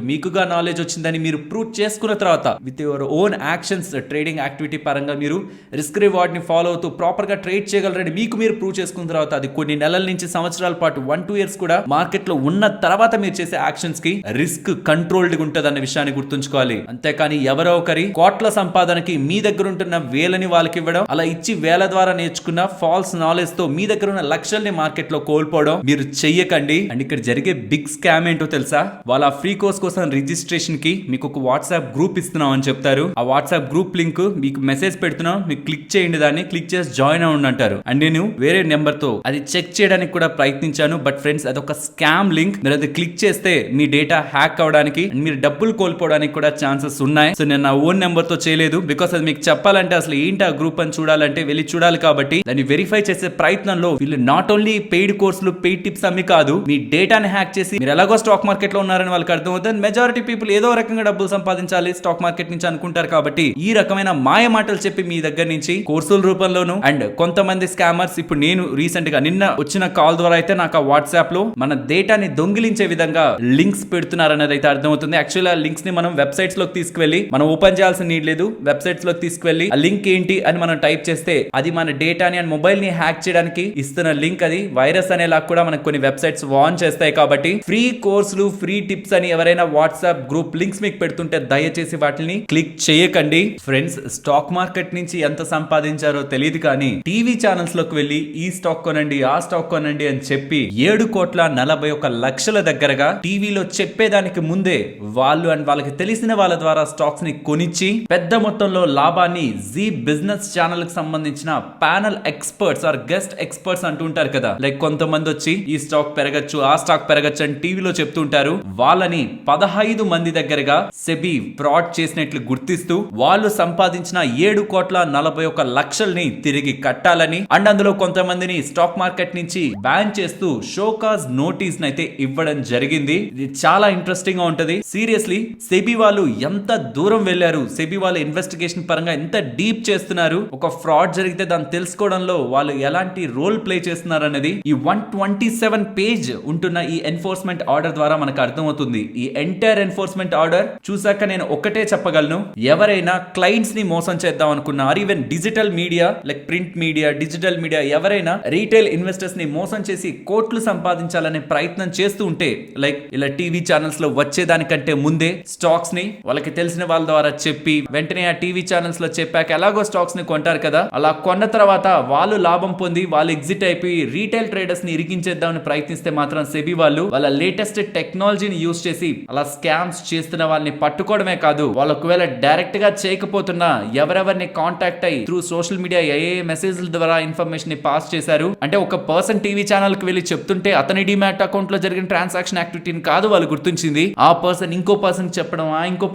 మీకుగా నాలెడ్జ్ వచ్చిందని మీరు ప్రూవ్ చేసుకున్న తర్వాత with your own actions trading activity పరంగా మీరు రిస్క్ రివార్డ్ ని ఫాలో అవుతూ ప్రాపర్ గా ట్రేడ్ చేయగలరని మీకు మీరు ప్రూవ్ చేసుకున్న తర్వాత అది కొన్ని నెలల నుంచి సంవత్సరాల పాటు 1-2 ఇయర్స్ కూడా మార్కెట్ లో ఉన్న తర్వాత మీరు చేసే యాక్షన్స్ కి రిస్క్ కంట్రోల్డ్ ఉంటది అన్న విషయాన్ని గుర్తుంచుకోవాలి. అంతేకాని ఎవరో ఒకరి కోట్ల సంపాదనకి మీ దగ్గర ఉంటున్న వేలని వాళ్ళకి ఇవ్వడం, అలా ఇచ్చి వేల ద్వారా నేర్చుకున్న ఫాల్స్ నాలెడ్జ్ తో మీ దగ్గర ఉన్న లక్షల్ని మార్కెట్ లో కోల్పోవడం మీరు చెయ్యకండి. అండ్ ఇక్కడ జరిగే బిగ్ స్కామ్ ఏంటో తెలుసా? వాళ్ళ ఫ్రీ కోర్స్ కోసం రిజిస్ట్రేషన్ కి మీకు ఒక వాట్సాప్ గ్రూప్ ఇస్తున్నాం అని చెప్తారు. ఆ వాట్సాప్ గ్రూప్ లింక్ మీకు మెసేజ్ పెడుతున్నాం, మీకు క్లిక్ చేయండి, దాన్ని క్లిక్ చేసి జాయిన్ అవ్వండి అంటారు. అండ్ నేను వేరే నెంబర్ తో అది చెక్ చేయడానికి కూడా ప్రయత్నించాను. బట్ ఫ్రెండ్స్ అదొక స్కామ్ లింక్. మీరు అది క్లిక్ చేస్తే మీ డేటా హ్యాక్ అవడానికి మీరు డబ్బులు కోల్పోవడానికి కూడా ఛాన్సెస్ ఉన్నాయి. సో నేను నా ఓన్ నెంబర్ తో చేయలేదు. బికాస్ అది మీకు చెప్పాలంటే అసలు ఏంటి ఆ గ్రూప్ అని చూడాలంటే వెళ్ళి చూడాలి. కాబట్టి దాన్ని వెరిఫై చేసే ప్రయత్నంలో వీళ్ళు నాట్ ఓన్లీ పెయిడ్ కోర్సులు, పెయిడ్ టిప్స్ అమ్మి కాదు, మీ డేటాని హ్యాక్ చేసి మీరు ఎలాగో స్టాక్ మార్కెట్ లో ఉన్నారని వాళ్ళకి అర్థమవుతుంది. మెజారిటీ పీపుల్ ఏదో రకంగా డబ్బులు సంపాదించాలి స్టాక్ మార్కెట్ నుంచి అనుకుంటారు. కాబట్టి ఈ రకమైన మాయ మాటలు చెప్పి మీ దగ్గర నుంచి కోర్సుల రూపంలోను అండ్ కొంతమంది స్కామర్స్ ఇప్పుడు నేను రీసెంట్ గా నిన్న వచ్చిన కాల్ ద్వారా అయితే నాకు ఆ వాట్సాప్ లో మన డేటాని దొంగిలించే విధంగా లింక్స్ పెడుతున్నారనేది అయితే అర్థమవుతుంది. యాక్చువల్లీ ఆ లింక్స్ ని మనం వెబ్సైట్స్ లోకి తీసుకువెళ్ళి మనం ఓపెన్ చేయాల్సిన నీడ్ లేదు. వెబ్సైట్స్ లోకి తీసుకువెళ్ళి ఆ లింక్ ఏంటి అని మనం టైప్ చేస్తే అది మన డేటాని అండ్ మొబైల్ ని హ్యాక్ చేయడానికి ఇస్తున్న లింక్. అది వైరస్ అనేలా కూడా మనకు కొన్ని వెబ్సైట్స్ వార్న్ చేస్తాయి. కాబట్టి ఫ్రీ కోర్సులు, ఫ్రీ టిప్స్ అని ఎవరైనా వాట్సాప్ గ్రూప్ లింక్స్ మీకు పెడుతుంటే దయచేసి వాటిని క్లిక్ చేయకండి. ఫ్రెండ్స్, స్టాక్ మార్కెట్ నుంచి ఎంత సంపాదించారో తెలియదు కానీ టీవీ ఛానల్స్ లోకి వెళ్ళి ఈ స్టాక్ కొనండి, ఆ స్టాక్ కొనండి అని చెప్పి 7,41,00,000 దగ్గరగా టీవీలో చెప్పేదానికి ముందే వాళ్ళు అండ్ వాళ్ళకి తెలిసిన వాళ్ళ ద్వారా స్టాక్స్ ని కొనిచ్చి పెద్ద మొత్తంలో లాభాన్ని జీ బిజినెస్ ఛానల్ కి సంబంధించిన panel experts or guest experts అంటుంటారు కదా, లైక్ కొంతమంది వచ్చి ఈ స్టాక్ పెరగచ్చు, ఆ స్టాక్ పెరగచ్చు అని టీవీలో చెప్తుంటారు. వాళ్ళని 15 మంది దగ్గరగా సెబీ ఫ్రాడ్ చేసినట్లు గుర్తిస్తూ వాళ్ళు సంపాదించిన 7,41,00,000 తిరిగి కట్టాలని అండ్ అందులో కొంతమందిని స్టాక్ మార్కెట్ నుంచి బ్యాన్ చేస్తూ షోకాజ్ నోటీస్ అయితే ఇవ్వడం జరిగింది. ఇది చాలా ఇంట్రెస్టింగ్ గా ఉంటది. సీరియస్లీ సెబీ వాళ్ళు ఎంత దూరం వెళ్లారు, సెబీ వాళ్ళు ఇన్వెస్టిగేషన్ పరంగా ఎంత డీప్ చేస్తున్నారు, ఒక ఫ్రాడ్ జరిగితే దాన్ని తెలుసుకోవడంలో వాళ్ళు ఎలాంటి రోల్ ప్లే చేస్తున్నారు అనేది ఈ 127 పేజ్ ఉంటున్న ఈ ఎన్ఫోర్స్మెంట్ ఆర్డర్ ద్వారా మనకు అర్థమవుతుంది. ఈ ఎంటైర్ ఎన్ఫోర్స్మెంట్ ఆర్డర్ చూసాక నేను ఒకటే చెప్పగలను, ఎవరైనా క్లయింట్స్ ని మోసం చేద్దాం అనుకున్నా or even digital media like print media, digital media ఎవరైనా రీటైల్ ఇన్వెస్టర్స్ ని మోసం చేసి కోట్లు సంపాదించాలనే ప్రయత్నం చేస్తూ ఉంటే లైక్ ఇలా టీవీ ఛానల్స్ లో వచ్చేదానికంటే ముందే స్టాక్స్ ని వాళ్ళకి తెలిసిన వాళ్ళ ద్వారా చెప్పి వెంటనే ఆ టీవీ ఛానల్స్ లో చెప్పాక ఎలాగో స్టాక్స్ ని కొంటారు కదా, అలా కొన్న తర్వాత వాళ్ళు లాభం పొంది వాళ్ళు ఎగ్జిట్ అయిపోయి రీటైల్ ట్రేడర్స్ ని ఇరికించేద్దామని ప్రయత్నిస్తే మాత్రం సెబీ వాళ్ళు వాళ్ళ లేటెస్ట్ టెక్నాలజీని యూజ్ చేసి అలా స్కామ్స్ చేస్తున్న వాళ్ళని పట్టుకోవడమే కాదు, వాళ్ళు ఒకవేళ డైరెక్ట్ డైరెక్ట్ గా చేయకపోతున్నా ఎవరెవరిని కాంటాక్ట్ అయ్యి త్రూ సోషల్ మీడియా ఏ మెసేజ్ల ద్వారా ఇన్ఫర్మేషన్ ని పాస్ చేశారు అంటే ఒక పర్సన్ టీవీ ఛానల్ కి వెళ్ళి చెప్తుంటే అతని డిమాట్ అకౌంట్ లో జరిగిన ట్రాన్సాక్షన్ యాక్టివిటీని కాదు వాళ్ళు గుర్తించింది, ఆ పర్సన్ ఇంకో పర్సన్ చెప్పడం, ఆ ఇంకో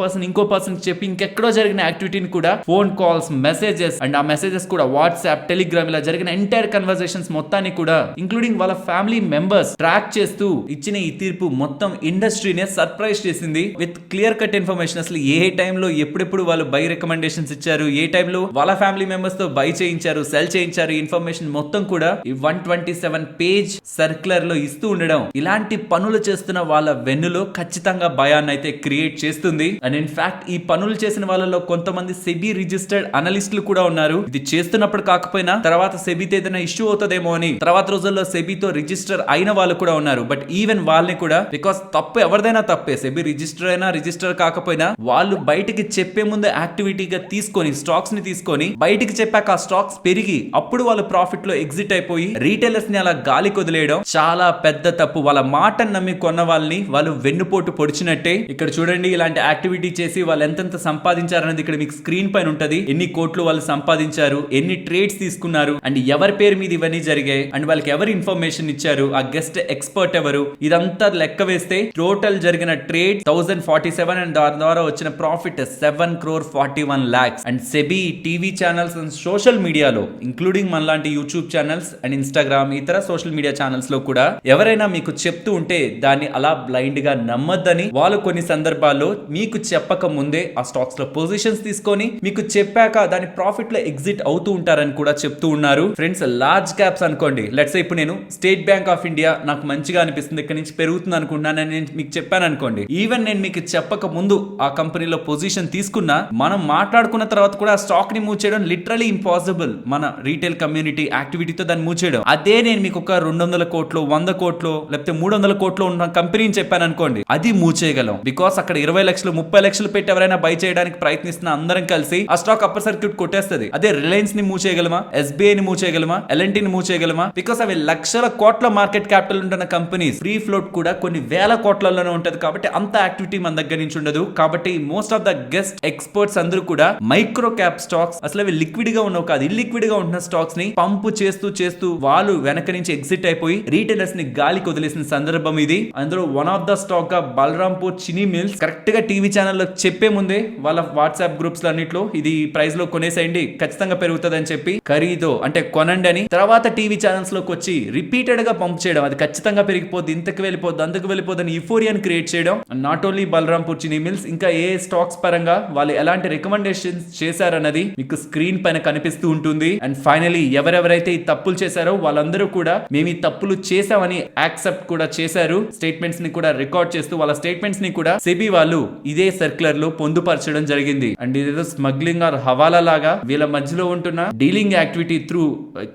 పర్సన్ చెప్పి ఇంకెక్కడో జరిగిన యాక్టివిటీని కూడా ఫోన్ కాల్స్, మెసేజెస్ అండ్ ఆ మెసేజెస్ కూడా వాట్సాప్, టెలిగ్రామ్ ఇలా జరిగిన ఎంటైర్ కన్వర్సేషన్స్ మొత్తాన్ని కూడా ఇంక్లూడింగ్ వాళ్ళ ఫ్యామిలీ మెంబర్స్ ట్రాక్ చేస్తూ ఇచ్చిన ఈ తీర్పు మొత్తం ఇండస్ట్రీనే సర్ప్రైజ్ చేసింది విత్ క్లియర్ కట్ ఇన్ఫర్మేషన్. అసలు ఏ టైంలో ఎప్పుడెప్పుడు వాళ్ళు బై రికమెండేషన్స్ ఇచ్చారు, ఏ టైంలో వాళ్ళ ఫ్యామిలీ మెంబర్స్ తో బై చేయించారు, సెల్ చేయించారు, ఇన్ఫర్మేషన్ మొత్తం కూడా ఈ 127 పేజ్ సర్క్యులర్ లో ఇస్తూ ఉండడం ఇలాంటి పనులు చేస్తున్న వాళ్ళ వెన్నులో ఖచ్చితంగా భయాన్ని అయితే క్రియేట్ చేస్తుంది. అండ్ ఇన్ ఫ్యాక్ట్ ఈ పనులు చేసిన వాళ్ళలో కొంతమంది సెబీ రిజిస్టర్డ్ అనలిస్టులు కూడా ఉన్నారు. ఇది చేస్తున్నప్పుడు కాకపోయినా తర్వాత సెబీతో ఏదైనా ఇష్యూ అవుతుందేమో అని తర్వాత రోజుల్లో సెబీతో రిజిస్టర్ అయిన వాళ్ళు కూడా ఉన్నారు. బట్ ఈవెన్ వాళ్ళని కూడా బికాస్ తప్పు ఎవరిదైనా తప్పే, సెబీ రిజిస్టర్ అయినా రిజిస్టర్ కాకపోయినా వాళ్ళు బయటికి చెప్పే ముందు యాక్టివిటీగా తీసుకొని స్టాక్స్ ని తీసుకొని బయటికి చెప్పాక ఆ స్టాక్స్ పెరిగి అప్పుడు వాళ్ళు ప్రాఫిట్ లో ఎగ్జిట్ అయిపోయి రీటైలర్స్ ని అలా గాలి కొదిలేయడం చాలా పెద్ద తప్పు. వాళ్ళ మాటను నమ్మి కొన్న వాళ్ళని వాళ్ళు వెన్నుపోటు పొడిచినట్టే. ఇక్కడ చూడండి ఇలాంటి యాక్టివిటీ చేసి వాళ్ళు ఎంతెంత సంపాదించారనేది ఇక్కడ మీకు స్క్రీన్ పైన ఉంటది. ఎన్ని కోట్లు వాళ్ళు సంపాదించారు, ఎన్ని ట్రేడ్స్ తీసుకున్నారు అండ్ ఎవరి పేరు మీద ఇవన్నీ జరిగాయి అండ్ వాళ్ళకి ఎవరు ఇన్ఫర్మేషన్ ఇచ్చారు, ఆ గెస్ట్ ఎక్స్పర్ట్ ఎవరు, ఇదంతా లెక్క వేస్తే టోటల్ జరిగిన ట్రేడ్ 1047 అండ్ దాని ద్వారా వచ్చిన profit 7,41 lakhs. And SEBI TV channels and social మీడియాలో ఇంక్లూడింగ్ మనలాంటి యూట్యూబ్ ఛానల్స్ అండ్ ఇన్స్టాగ్రామ్ ఇతర సోషల్ మీడియా ఛానల్స్ లో కూడా ఎవరైనా మీకు చెప్తూ ఉంటే దాన్ని అలా బ్లైండ్ గా నమ్మొద్దని వాళ్ళు కొన్ని సందర్భాల్లో మీకు చెప్పక ముందే ఆ స్టాక్స్ లో పొజిషన్స్ తీసుకొని మీకు చెప్పాక దాని ప్రాఫిట్ లో ఎగ్జిట్ అవుతూ ఉంటారని కూడా చెప్తూ ఉన్నారు. ఫ్రెండ్స్ లార్జ్ క్యాప్స్ అనుకోండి, లెట్స్ ఇప్పుడు నేను స్టేట్ బ్యాంక్ ఆఫ్ ఇండియా నాకు మంచిగా అనిపిస్తుంది, ఇక్కడ నుంచి పెరుగుతుంది అనుకుంటున్నాను నేను మీకు చెప్పాను అనుకోండి, ఈవెన్ నేను మీకు చెప్పక ముందు ఆ కంపెనీలో పొజిషన్ తీసుకున్నా మనం మాట్లాడుకున్న తర్వాత కూడా ఆ స్టాక్ ని మూవ్ చేయడం లిటరలీ ఇంపాసిబుల్. మన రీటైల్ కమ్యూనిటీ యాక్టివిటీతో దాన్ని మూవ్ చేయడం. అదే నేను మీకు ఒక 200 కోట్లు 100 కోట్లు లేకపోతే 300 కోట్లు ఉన్న కంపెనీని చెప్పాను అనుకోండి, అది మూవ్ చేయగలం. బికాస్ అక్కడ 20 లక్షలు 30 లక్షలు పెట్టి ఎవరైనా బై చేయడానికి ప్రయత్నిస్తున్న అందరం కలిసి ఆ స్టాక్ అప్పర్ సర్క్యూట్ కొట్టేస్తుంది. అదే రిలయన్స్ ని మూవ్ చేయగలమా, ఎస్బీఐ ని మూవ్ చేయగలమా, ఎల్ఎన్టీ ని మూవ్ చేయగలమా? బికాస్ అవి లక్షల కోట్ల మార్కెట్ క్యాపిటల్ ఉంటున్న కంపెనీస్, ఫ్రీ ఫ్లోట్ కూడా కొన్ని వేల కోట్లలోనే ఉంటది కాబట్టి అంత యాక్టివిటీ మన దగ్గర నుంచి ఉండదు. కాబట్టి most of the guest experts అందరూ కూడా మైక్రో క్యాప్ స్టాక్స్ అసలు అవి లిక్విడ్ గా ఉన్నావు కాదు ఇల్లిక్విడ్ గా ఉంటున్న స్టాక్స్ ని పంపు చేస్తూ వాళ్ళు వెనక నుంచి ఎగ్జిట్ అయిపోయి రీటైలర్స్ ని గాలి కొదిలేసిన సందర్భం ఇది. అందులో వన్ ఆఫ్ ద స్టాక్ గా బలరాంపూర్ చినీ మిల్స్ కరెక్ట్ గా టీవీ ఛానల్లో చెప్పే ముందే వాళ్ళ వాట్సాప్ గ్రూప్స్ అన్నిట్లో ఇది ప్రైస్ లో కొనేసేయండి ఖచ్చితంగా పెరుగుతుంది అని చెప్పి ఖరీదో అంటే కొనండి అని తర్వాత టీవీ ఛానల్స్ లోకి వచ్చి రిపీటెడ్ గా పంప్ చేయడం, అది ఖచ్చితంగా పెరిగిపోద్ది, ఇంతకు వెళ్ళిపోద్ది అంతకు వెళ్ళిపోద్ది అని యూఫోరియాని క్రియేట్ చేయడం. నాట్ ఓన్లీ బలరాంపూర్ చినీ మిల్స్ ఇంకా ఏ స్టాక్స్ పరంగా వాళ్ళు ఎలాంటి రికమెండేషన్స్ చేశారన్నది మీకు స్క్రీన్ పైన కనిపిస్తూ ఉంటుంది. అండ్ ఫైనలీ ఎవరెవరైతే ఈ తప్పులు చేశారో వాళ్ళందరూ కూడా మేము ఈ తప్పులు చేశామని యాక్సెప్ట్ కూడా చేశారు. స్టేట్మెంట్స్ ని కూడా రికార్డ్ చేస్తూ వాళ్ళ స్టేట్మెంట్స్ ని కూడా సెబీ వాళ్ళు ఇదే సర్క్యులర్ లో పొందుపరచడం జరిగింది. అండ్ ఇదేదో స్మగ్లింగ్ ఆర్ హవాలా లాగా వీళ్ళ మధ్యలో ఉంటున్న dealing activity through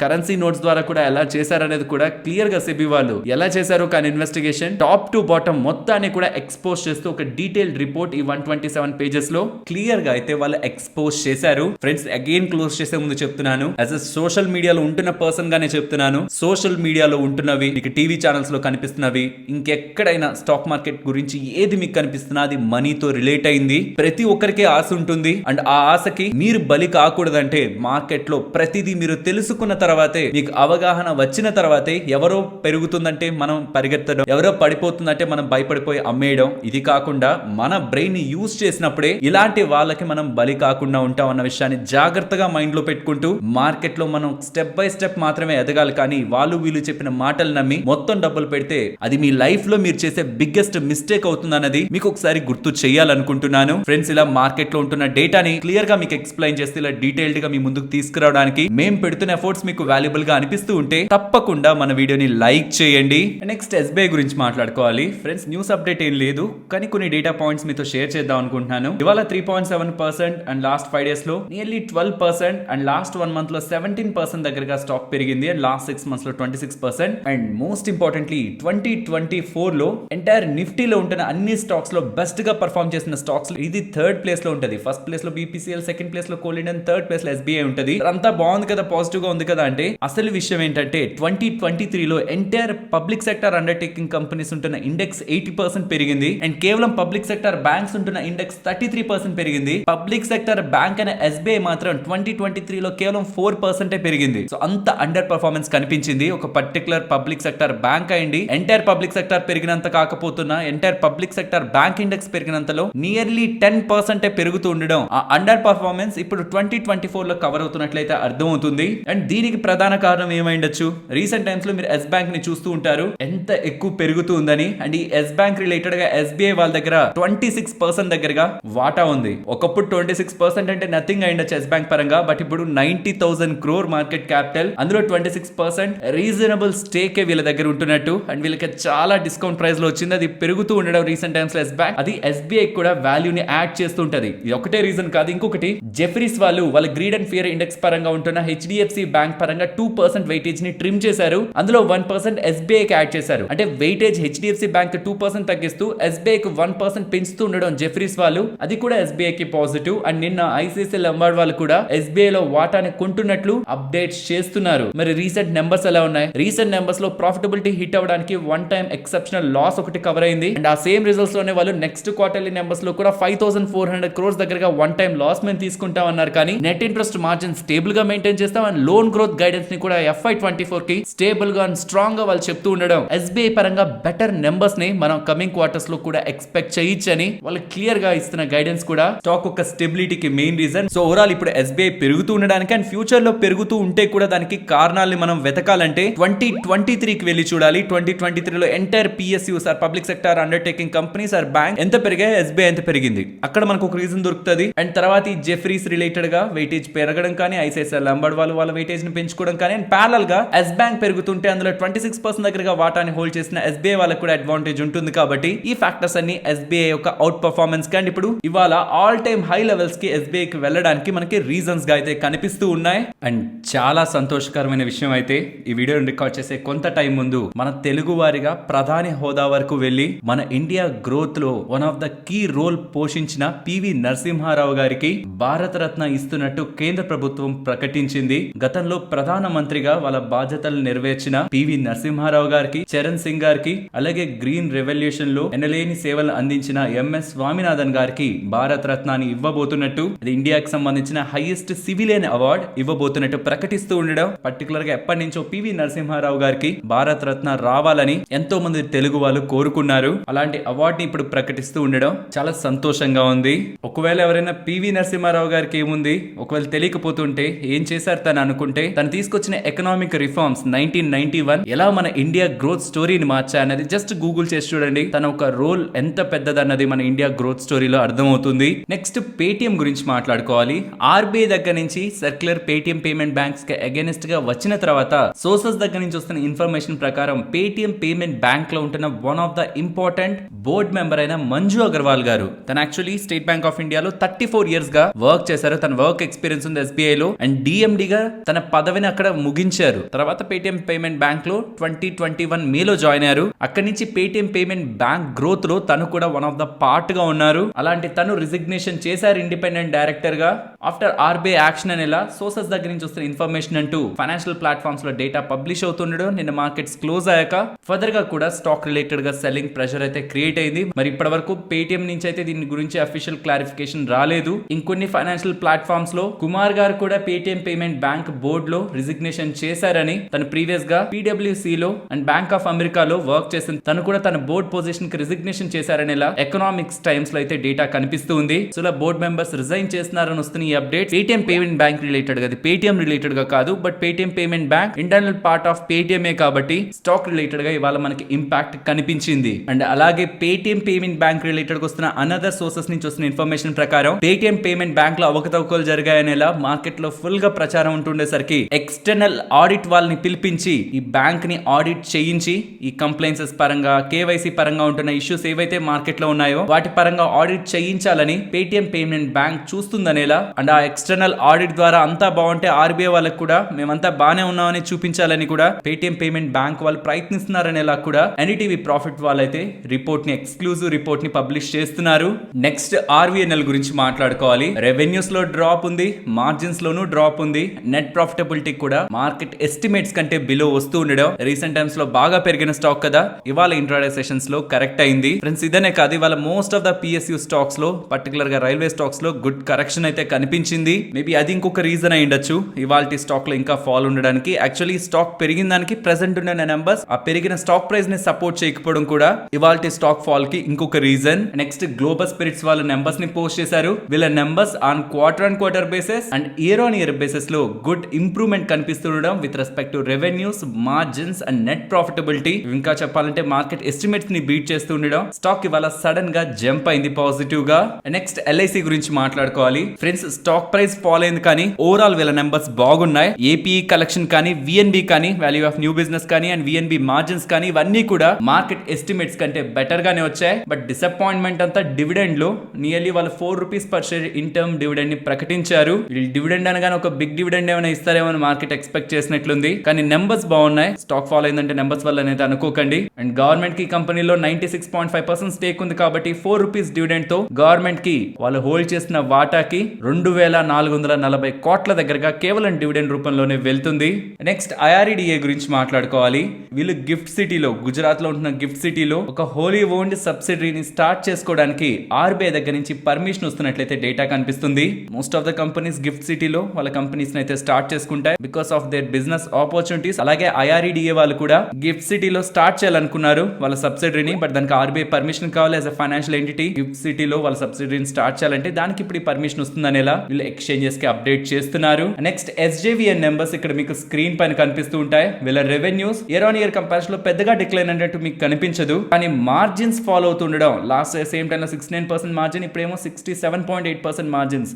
currency notes ద్వారా కూడా ఎలా చేశారనేది కూడా క్లియర్ గా సెబీ వాళ్ళు ఎలా చేశారో కానీ ఇన్వెస్టిగేషన్ టాప్ టు బాటమ్ మొత్తాన్ని కూడా ఎక్స్పోజ్ చేస్తూ ఒక డీటెయిల్డ్ రిపోర్ట్ ఈ 127 పేజెస్ లో క్లియర్ గా అయితే వాళ్ళు ఎక్స్పోజ్ చేశారు. ఫ్రెండ్స్ అగైన్ క్లోజ్ చేసే ముందు చెప్తున్నాను, యాజ్ అ సోషల్ మీడియాలో ఉంటున్న పర్సన్ గానే చెప్తున్నాను, సోషల్ మీడియాలో ఉంటున్నవి మీకు టీవీ ఛానల్స్ లో కనిపిస్తున్నవి ఇంకెక్కడైనా స్టాక్ మార్కెట్ గురించి ఏది మీకు కనిపిస్తున్నా అది మనీతో రిలేట్ అయింది. ప్రతి ఒక్కరికి ఆశ ఉంటుంది అండ్ ఆ ఆశకి మీరు బలి కాకూడదంటే మార్కెట్ లో ప్రతిదీ మీరు తెలుసుకున్న తర్వాతే మీకు అవగాహన వచ్చిన తర్వాతే ఎవరో పెరుగుతుందంటే మనం పరిగెత్తడం, ఎవరో పడిపోతుందంటే మనం భయపడిపోయి అమ్మేయడం, ఇది కాకుండా మన బ్రెయిన్ ని యూజ్ చేసినప్పుడే ఇలాంటి వాళ్ళకి మనం బలి కాకుండా ఉంటాం అన్న విషయాన్ని జాగ్రత్తగా మైండ్ లో పెట్టుకుంటూ మార్కెట్ లో మనం స్టెప్ బై స్టెప్ మాత్రమే ఎదగాలి. కానీ వాళ్ళు వీళ్ళు చెప్పిన మాటలు నమ్మి మొత్తం డబ్బులు పెడితే అది మీ లైఫ్ లో మీరు చేసే బిగ్గెస్ట్ మిస్టేక్ అవుతుంది అన్నది మీకు ఒకసారి గుర్తు చేయాలనుకుంటున్నాను. ఫ్రెండ్స్ ఇలా మార్కెట్ లో ఉంటున్న డేటాని క్లియర్ గా మీకు ఎక్స్ప్లెయిన్ చేస్తే ఇలా డీటెయిల్డ్ గా మీ ముందుకు తీసుకురావడానికి మేము పెడుతున్న ఎఫర్ట్స్ మీకు వాల్యుబుల్ గా అనిపిస్తూ ఉంటే తప్పకుండా మన వీడియోని లైక్ చేయండి. నెక్స్ట్ ఎస్బీఐ గురించి మాట్లాడుకోవాలి. ఫ్రెండ్స్ న్యూస్ అప్డేట్ ఏం లేదు కానీ కొన్ని డేటా పాయింట్స్ మీతో షేర్ చేద్దాం అనుకుంటున్నాను. ఇవాళ 3.7% అండ్ లాస్ట్ 5 days లో నియర్లీ 12% అండ్ లాస్ట్ 1 month లో 17% దగ్గరగా స్టాక్ పెరిగింది అండ్ లాస్ట్ 6 months లో 26%. అండ్ మోస్ట్ ఇంపార్టెంట్లీ 2024 లో ఎంటైర్ నిఫ్టీలో ఉంటున్న అన్ని స్టాక్స్ లో బెస్ట్ గా పర్ఫార్మ్ చేసిన స్టాక్స్ ఇది థర్డ్ ప్లేస్ లో ఉంటది. ఫస్ట్ ప్లేస్ లో బీపీసీఎల్, సెకండ్ ప్లేస్ లో కోల్ ఇండియన్, థర్డ్ ప్లేస్ లో ఎస్బీఐ ఉంటది. అంతా బాగుంది కదా, పాజిటివ్ గా ఉంది కదా అంటే అసలు విషయం ఏంటంటే 2023 లో entire public sector undertaking companies ఉంటున్న ఇండెక్స్ 80% పెరిగింది అండ్ కేవలం పబ్లిక్ సెక్టర్ బ్యాంక్స్ ఉంటున్న ఇండెక్స్ 33% పెరిగింది. పెరిగింది. పబ్లిక్ సెక్టర్ బ్యాంక్ అయిన SBI మాత్రం 2023 లో కేవలం 4% పెరిగింది. సో అంత అండర్ పర్ఫార్మెన్స్ కనిపించింది ఒక పర్టికులర్ పబ్లిక్ సెక్టర్ బ్యాంక్ అయింది. ఎంటైర్ పబ్లిక్ సెక్టర్ పెరిగినంత కాకపోతున్నా entire public sector bank index పెరిగినంతలో నియర్లీ 10% పెరుగుతూ ఉండడం ఆ అండర్ పర్ఫార్మెన్స్ ఇప్పుడు 2024 లో కవర్ అవుతున్నట్లయితే అర్థమవుతుంది. అండ్ దీనికి ప్రధాన కారణం ఏమైండొచ్చు? రీసెంట్ టైమ్స్ లో మీరు ఎస్ బ్యాంక్ ని చూస్తూ ఉంటారు ఎంత ఎక్కువ పెరుగుతూ ఉందని. అండ్ ఈ ఎస్ బ్యాంక్ రిలేటెడ్ గా SBI వాళ్ళ దగ్గర 26% దగ్గరగా వాటా ఉంది. ఒకప్పుడు 26% అంటే నథింగ్ అయిండొచ్చు ఎస్ బ్యాంక్ పరంగా, బట్ ఇప్పుడు 90,000 crore మార్కెట్ క్యాపిటల్, అందులో 26% రీజనబుల్ స్టేక్ వీళ్ళ దగ్గర ఉంటున్నట్టు. అండ్ వీళ్ళకి చాలా డిస్కౌంట్ ప్రైస్ లో వచ్చింది. అది పెరుగుతూ ఉండడం రీసెంట్ టైమ్స్ లో ఎస్ బ్యాంక్ అది SBI కూడా వాల్యూని యాడ్ చేస్తూ ఉంటది. ఇది ఒకటే రీజన్ కాదు, ఇంకొకటి జెఫ్రీస్ వాళ్ళ గ్రీడ్ అండ్ ఫియర్ ఇండెక్స్ పరంగా ఉంటున్న HDFC బ్యాంక్ పరంగా 2% వెయిటేజ్ ని ట్రిమ్ చేశారు. అందులో 1% SBI కి యాడ్ చేశారు. అంటే వెయిటేజ్ HDFC బ్యాంక్ 2% తగ్గిస్తూ SBI కి 1% పెంచుతూ ఉండడం జెఫ్రీస్ వాళ్ళు, అది కూడా SBI కి పాజిటివ్. అండ్ నిన్న ICICI లంబార్డ్ వాళ్ళు కూడా SBI లో వాటాని కొంటున్నట్లు అప్డేట్స్ చేస్తున్నారు. మరి రీసెంట్ నెంబర్స్ ఎలా ఉన్నాయి? రీసెంట్ నెంబర్స్ లో ప్రాఫిటబిలిటీ హిట్ అవ్వడానికి వన్ టైం ఎక్సెప్షనల్ లాస్ ఒకటి కవర్ అయింది. అండ్ ఆ సేమ్ రిజల్ట్స్ లోనే వాళ్ళు నెక్స్ట్ క్వార్టర్లీ నెంబర్స్ లో కూడా 5,400 crores దగ్గరగా వన్ టైం లాస్ మేము తీసుకుంటాం అన్నారు. కానీ నెట్ ఇంట్రెస్ట్ మార్జిన్ స్టేబుల్ గా మెయింటైన్ చేస్తాం. అండ్ లోన్ గ్రోత్ గైడెన్స్ ని కూడా FY24 కి స్టేబుల్ గా అండ్ స్ట్రాంగ్ గా వాళ్ళు చెప్తూ ఉండడం SBI పరంగా బెటర్ నెంబర్స్ ని మనం కమింగ్ క్వార్టర్స్ లో కూడా ఎక్స్పెక్ట్ చేయొచ్చని వాళ్ళు క్లియర్ గా ఇస్తున్న గైడెన్స్ కూడా స్టాక్ ఒక స్టెబిలిటీకి మెయిన్ రీజన్. సో ఓవరాల్ ఇప్పుడు SBI పెరుగుతూ ఉండడానికి అండ్ ఫ్యూచర్ లో పెరుగుతూ ఉంటే కూడా దానికి కారణాలని మనం వెతకాలంటే 2023కి వెళ్ళి చూడాలి. 2023 లో entire PSUs or public sector undertaking companies or bank ఎంత పెరిగాయి, SBI ఎంత పెరిగింది, అక్కడ మనకు ఒక రీజన్ దొరుకుతుంది. అండ్ తర్వాత ఈ జెఫ్రీస్ రిలేటెడ్ గా వెయిటేజ్ పెరగడం కానీ, ICICI లంబార్డ్ వాళ్ళ వెయిటేజ్ ని పెంచుకోవడం కానీ, అండ్ ప్యారల్ గా ఎస్ బ్యాంక్ పెరుగుతుంటే అందులో 26% దగ్గరగా వాటాని హోల్డ్ చేసిన SBI వాళ్ళకి కూడా అడ్వాంటేజ్ ఉంటుంది. కాబట్టి ఈ ఫ్యాక్టర్స్ అన్ని SBI యొక్క అవుట్ పర్ఫార్మెన్స్ కి అండ్ ఇప్పుడు ఇవాళ ఆల్ టైమ్ హై లెవెల్స్ కి SBI కి వెళ్ళడానికి మనకి రీజన్స్ గా అయితే కనిపిస్తూ ఉన్నాయి. అండ్ చాలా సంతోషకరమైన విషయం అయితే ఈ వీడియోని రికార్డ్ చేసే కొంత టైం ముందు మన తెలుగు వారిగా ప్రధాని హోదా వరకు వెళ్లి మన ఇండియా గ్రోత్ లో one of the key role పోషించిన PV నరసింహారావు గారికి భారత రత్న ఇస్తున్నట్టు కేంద్ర ప్రభుత్వం ప్రకటించింది. గతంలో ప్రధాన మంత్రిగా వాళ్ళ బాధ్యతలు నెరవేర్చిన PV నరసింహారావు గారికి, చరణ్ సింగ్ గారికి, అలాగే గ్రీన్ రెవల్యూషన్ లో ఎనలేని సేవలు అందించిన MS స్వామినాథన్ గారికి భారత రత్నాన్ని ఇవ్వబోతున్నట్టు, అది ఇండియాకి సంబంధించిన హైయెస్ట్ సివిలియన్ అవార్డ్ ఇవ్వబోతున్నట్టు ప్రకటిస్తూ ఉండడం, పర్టికులర్ గా ఎప్పటి నుంచో PV నరసింహారావు గారికి భారత రత్న రావాలని ఎంతో మంది తెలుగు వాళ్ళు కోరుకున్నారు. అలాంటి అవార్డ్ ని ఇప్పుడు ప్రకటిస్తూ ఉండడం చాలా సంతోషంగా ఉంది. ఒకవేళ ఎవరైనా PV నరసింహారావు గారికి ఏముంది, ఒకవేళ తెలియకపోతుంటే ఏం చేశారు తను అనుకుంటే, తను తీసుకొచ్చిన ఎకనామిక్ రిఫార్మ్స్ 1991 ఎలా మన ఇండియా గ్రోత్ స్టోరీని మార్చా అన్నది జస్ట్ గూగుల్ చేసి చూడండి. తన ఒక రోల్ ఎంత పెద్దదన్నది మన ఇండియా గ్రోత్ స్టోరీలో అర్థమవుతుంది. నెక్స్ట్ పేటిఎం గురించి మాట్లాడుకోవాలి. RBI దగ్గర నుంచి సర్క్యులర్ పేటిఎం పేమెంట్ బ్యాంక్స్ కి అగైనెస్ట్ గా వచ్చిన తర్వాత సోర్సెస్ దగ్గర నుంచి వస్తున్న ఇన్ఫర్మేషన్ ప్రకారం పేటిఎం పేమెంట్ బ్యాంక్ లో ఉంటున్న one of the important board member అయిన మంజు అగర్వాల్ గారు, తను యాక్చువల్లీ స్టేట్ బ్యాంక్ ఆఫ్ ఇండియాలో 34 years గా వర్క్ చేశారు. తన వర్క్ ఎక్స్పీరియన్స్ ఉంది SBI లో. అండ్ DMD గా తన పదవిని అక్కడ ముగించారు. తర్వాత పేటిఎం పేమెంట్ బ్యాంక్ లో 2021 మేలో జాయిన్ అయ్యారు. అక్కడి నుంచి పేటిఎం పేమెంట్ బ్యాంక్ గ్రోత్ లో తను కూడా వన్ ఆఫ్ ద పార్ట్ గా ఉన్నారు. అలాంటి తను రిజిగ్నేషన్ చేశారు ఇండిపెండెంట్ డైరెక్టర్ గా ఆఫ్టర్ RBI యాక్షన్ అనేలా సోర్సెస్ దగ్గర నుంచి వస్తున్న ఇన్ఫర్మేషన్ అంటూ ఫైనాన్షియల్ ప్లాట్ఫామ్స్ లో డేటా పబ్లిష్ అవుతుండడం, నిన్న మార్కెట్స్ క్లోజ్ అయ్యాక ఫర్దర్ గా కూడా స్టాక్ రిలేటెడ్ గా సెల్లింగ్ ప్రెషర్ అయితే క్రియేట్ అయింది. మరి ఇప్పటి వరకు పేటిఎం నుంచి అయితే దీని గురించి అఫీషియల్ క్లారిఫికేషన్ రాలేదు. ఇంకొన్ని ఫైనాన్షియల్ ప్లాట్ఫామ్స్ లో కుమార్ గారు కూడా పేటిఎం పేమెంట్ బ్యాంక్ బోర్డ్ లో రిజిగ్నేషన్ చేశారని, తను ప్రీవియస్ గా PwC లో అండ్ బ్యాంక్ ఆఫ్ అమెరికాలో వర్క్ చేసింది, తను కూడా తన బోర్డ్ పొజిషన్ కి రిజిగ్నేషన్ చేశారనేలా ఎకనామిక్స్ టైమ్స్ లో అయితే డేటా కనిపిస్తూ ఉంది. సో బోర్డ్ మెంబర్స్ రిజైన్ చేస్తున్నారని వస్తున్న ఈ update Paytm payment bank related గా, పేటిఎం రిలేటెడ్ గా కాదు, but Paytm payment bank internal part of పేటిఎంఏ కాబట్టి స్టాక్ రిలేటెడ్ గా ఇవాళ మనకి ఇంపాక్ట్ కనిపించింది. అండ్ అలాగే పేటిఎం పేమెంట్ బ్యాంక్ రిలేటెడ్ గా వస్తున్న అనదర్ సోర్సెస్ నుంచి వస్తున్న ఇన్ఫర్మేషన్ ప్రకారం పేటిఎం పేమెంట్ బ్యాంక్ లో అవకతవకలు జరిగాయనేలా మార్కెట్ లో ఫుల్ గా ప్రచారం ఉంటుండేసరికి ఎక్స్టర్నల్ ఆడిట్ వాళ్ళని పిలిపించి ఈ బ్యాంక్ ని ఆడిట్ చేయించి ఈ కంప్లైన్సెస్ పరంగా, KYC పరంగా ఉంటున్న ఇష్యూస్ ఏవైతే మార్కెట్ లో ఉన్నాయో వాటి పరంగా ఆడిట్ చేయించాలని పేటిఎం పేమెంట్ బ్యాంక్ చూస్తుందనేలా, అండ్ ఆ ఎక్స్టర్నల్ ఆడిట్ ద్వారా అంతా బాగుంటే RBI వాళ్ళకి కూడా మేమంతా బానే ఉన్నామని చూపించాలని కూడా పేటిఎం పేమెంట్ బ్యాంక్ వాళ్ళు ప్రయత్నిస్తున్నారనేలా కూడా NDTV ప్రాఫిట్ వాళ్ళైతే రిపోర్ట్ ని, ఎక్స్క్లూజివ్ రిపోర్ట్ ని పబ్లిష్ చేస్తున్నారు. నెక్స్ట్ RVNL గురించి మాట్లాడుకోవాలి. రెవెన్యూస్ లో డ్రాప్ ఉంది, మార్జిన్స్ లోనూ డ్రాప్ ఉంది, నెట్ ప్రాఫిటబిలిటీ కూడా మార్కెట్ ఎస్టిమేట్స్ కంటే బిలో వస్తూ ఉండడం రీసెంట్ టైమ్స్ లో బాగా పెరిగిన స్టాక్ కదా, ఇవాళ ఇంట్రాడే సెషన్స్ లో కరెక్ట్ అయింది. ఫ్రెండ్స్ ఇదనే కాదు, ఇవాళ most of the PSU stocks లో పర్టికులర్ గా రైల్వే స్టాక్స్ లో గుడ్ కరెక్షన్ అయితే కనిపించింది. మేబీ అది ఇంకొక రీజన్ అయి ఉండొచ్చు ఇవాల్టి స్టాక్ లో ఇంకా ఫాల్ ఉండడానికి. యాక్చువల్లీ స్టాక్ పెరిగిన దానికి ప్రెసెంట్ ఉన్న నెంబర్స్ ఆ పెరిగిన స్టాక్ ప్రైస్ ని సపోర్ట్ చేయకపోవడం కూడా ఇవాల్టి స్టాక్ ఫాల్ కి ఇంకొక రీజన్. నెక్స్ట్ గ్లోబల్ స్పిరిట్స్ వాళ్ళ నెంబర్స్ ని పోస్ట్ చేశారు. వీళ్ళ numbers on quarter basis and year on year basis లో గుడ్ ఇంప్రూవ్మెంట్ కనిపిస్తుండడం with respect to revenues, margins and net profitability. ఇంకా చెప్పాలంటే మార్కెట్ ఎస్టిమేట్స్ ని బీట్ చేస్తూ ఉండడం స్టాక్ ఇవాళ సడన్ గా జంప్ అయింది పాజిటివ్ గా. నెక్స్ట్ ఎల్ఐసి గురించి మాట్లాడుకోవాలి ఫ్రెండ్స్. స్టాక్ ప్రైస్ ఫాల్ అయింది కానీ ఓవరాల్ వీళ్ళ నెంబర్స్ బాగున్నాయి. ఏపీఈ కలెక్షన్ కానీ, విఎన్బి కానీ, వాల్యూ ఆఫ్ న్యూ బిజినెస్ కానీ అండ్ విఎన్బి మార్జిన్స్ కానీ ఇవన్నీ కూడా మార్కెట్ ఎస్టిమేట్స్ కంటే బెటర్ గానే వచ్చాయి. బట్ డిసప్పాయింట్మెంట్ అంతా డివిడెండ్ లో నియర్లీ వాళ్ళు 4 rupees per share in term dividend ని ప్రకటించారు. వీళ్ళు డివిడెండ్ అనగానే ఒక బిగ్ డివిడెండ్ ఏమైనా ఇస్తారేమో అని మార్కెట్ ఎక్స్పెక్ట్ చేసినట్లుంది. కానీ నెంబర్స్ బాగున్నాయి. స్టాక్ ఫాల్ అయిందంటే నెంబర్స్ వల్ల అనేది అనుకోకండి. అండ్ గవర్నమెంట్ కి కంపెనీలో 96.5% స్టేక్ ఉంది కాబట్టి 4 రూపీస్ డివిడెండ్ తో గవర్నమెంట్ కి వాళ్ళు హోల్డ్ చేసిన వాటాకి 2440 కోట్ల దగ్గరగా కేవలం డివిడెండ్ రూపంలోనే వెళ్తుంది. నెక్స్ట్ IRDA గురించి మాట్లాడుకోవాలి. వీళ్ళు గిఫ్ట్ సిటీలో, గుజరాత్ లో ఉంటున్న గిఫ్ట్ సిటీలో ఒక హోలీ ఓన్డ్ సబ్సిడరీని స్టార్ట్ చేసుకోవడానికి RBI దగ్గర నుంచి పర్మిషన్ వస్తున్నట్లయితే డేటా కనిపిస్తుంది. Most of the companies gift సిటీలో వాళ్ళ కంపెనీస్ అయితే స్టార్ట్ చేసుకుంటాయి because of their business opportunities. అలాగే IRDA వాళ్ళు కూడా గిఫ్ట్ సిటీలో స్టార్ట్ చేయాలనుకున్నారు వాళ్ళ సబ్సిడరీని. బట్ దానికి RBI పర్మిషన్ కావాలి. As a financial entity gift సిటీలో వాళ్ళ సబ్సిడరీని స్టార్ట్ చేయాలంటే దానికి ఇప్పుడు పర్మిషన్ వస్తుందనేలా వీళ్ళు ఎక్స్చేంజెస్ కి అప్డేట్ చేస్తున్నారు. నెక్స్ట్ SJVN నెంబర్స్ ఇక్కడ మీకు స్క్రీన్ పైన కనిపిస్తూ ఉంటాయి. వీళ్ళ revenues year on year comparison లో పెద్దగా డిక్లైన్ అన్నట్టు మీకు కనిపించదు. కానీ మార్జిన్స్ ఫాలో అవుతుండడం లాస్ట్ సేమ్ టైం లో 69% మార్జిన్, ఇప్పుడేమో 67.8%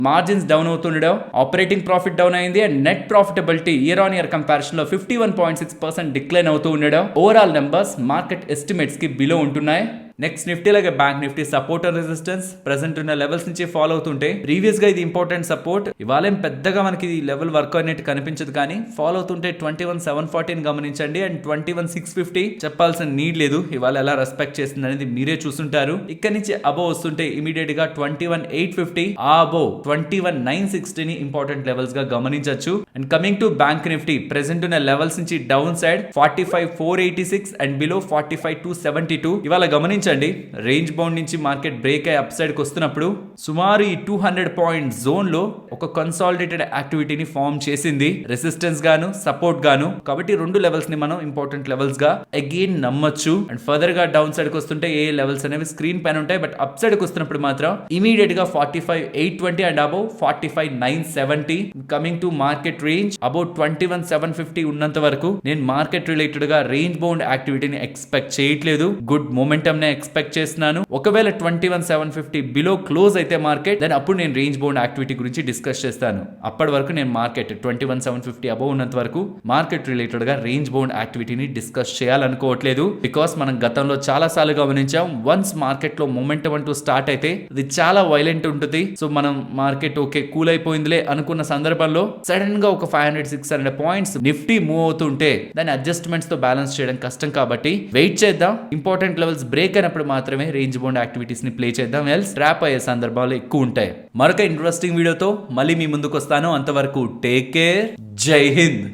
మార్జిన్స్ డౌన్ అవుతుండడం. ఆపరేటింగ్ ప్రాఫిట్ డౌన్ అయింది and net profitability year on year comparison లో 51.6% డిక్లైన్ అవుతూ ఉండడం. ఓవరాల్ నెంబర్స్ మార్కెట్ ఎస్టిమేట్స్ కి బిలో ఉంటున్నాయి. నెక్స్ట్ నిఫ్టీ లాగే bank Nifty support and resistance present ఉన్న లెవెల్స్ నుంచి ఫాలో అవుతుంటే ప్రీవియస్ గా ఇది ఇంపార్టెంట్ సపోర్ట్. ఇవాళ పెద్దగా మనకి ఈ లెవెల్ వర్క్ అయినట్టు కనిపించదు కానీ ఫాలో అవుతుంటే 21,740 గమనించండి అండ్ 21,650 చెప్పాల్సిన నీడ్ లేదు. ఇవాళ ఎలా రెస్పెక్ట్ చేస్తుంది అనేది మీరే చూస్తుంటారు. ఇక్కడ నుంచి అబోవ్ వస్తుంటే ఇమీడియట్ గా 21,850 ఆ అబోవ్ 21,960 ని ఇంపార్టెంట్ లెవెల్స్ గా గమనించవచ్చు. And coming to bank Nifty present ఉన్న లెవెల్స్ నుంచి డౌన్ సైడ్ 45,486 అండ్ బిలో 45,272 ఇవాళ గమనించండి. రేంజ్ బౌండ్ నుంచి మార్కెట్ బ్రేక్ అయ్యి అప్ సైడ్ కి వస్తున్నప్పుడు సుమారు ఈ 200 పాయింట్ జోన్ లో ఒక కన్సాలిడేటెడ్ యాక్టివిటీని ఫార్మ్ చేసింది, రెసిస్టెన్స్ గాను సపోర్ట్ గాను. కాబట్టి రెండు లెవెల్స్ ని మనం ఇంపార్టెంట్ లెవెల్స్ గా అగైన్ నమ్మొచ్చు. అండ్ ఫర్దర్ గా డౌన్ సైడ్ కి వస్తుంటే ఏ లెవెల్స్ అనేవి స్క్రీన్ పైన ఉంటాయి. బట్ అప్ సైడ్ కి వస్తున్నప్పుడు మాత్రం ఇమీడియట్ గా 45,820 and above 45,970. Coming to market range above 21,750 ఉన్నంత వరకు నేను మార్కెట్ రిలేటెడ్ గా రేంజ్ బౌండ్ యాక్టివిటీని ఎక్స్పెక్ట్ చేయట్లేదు. గుడ్ మొమెంటమ్ ఎక్స్పెక్ట్ చేస్తున్నాను. ఒకవేళ 21,750 బిలో క్లోజ్ అయితే మార్కెట్ దెన్ అప్పుడు నేను రేంజ్ బౌండ్ యాక్టివిటీ గురించి డిస్కస్ చేస్తాను. అప్పటి వరకు నేను మార్కెట్ 21,750 అబౌవ్ ఉన్నంత వరకు మార్కెట్ రిలేటెడ్ గా రేంజ్ బౌండ్ యాక్టివిటీని డిస్కస్ చేయాలనుకోవట్లేదు. బికాస్ మనం గతంలో చాలా సార్లు గమనించాం వన్స్ మార్కెట్ లో మొమెంటం అంటూ స్టార్ట్ అయితే ఇది చాలా వైలెంట్ ఉంటుంది. సో మనం మార్కెట్ ఓకే కూల్ అయిపోయిందిలే అనుకున్న సందర్భంలో సడన్ గా ఒక 500-600 పాయింట్స్ నిఫ్టీ మూవ్ అవుతుంటే దాని అడ్జస్ట్మెంట్స్ తో బ్యాలెన్స్ చేయడం కష్టం. కాబట్టి వెయిట్ చేద్దాం. ఇంపార్టెంట్ లెవెల్స్ బ్రేక్ అయినప్పుడు మాత్రమే రేంజ్ బౌండ్ యాక్టివిటీస్ ని ప్లే చేద్దాం. ఎల్స్ ట్రాప్ అయ్యే సందర్భాలు ఎక్కువ ఉంటాయి. మరొక ఇంట్రెస్టింగ్ వీడియోతో మళ్ళీ మీ ముందుకు వస్తాను. అంతవరకు టేక్ కేర్. జై హింద్.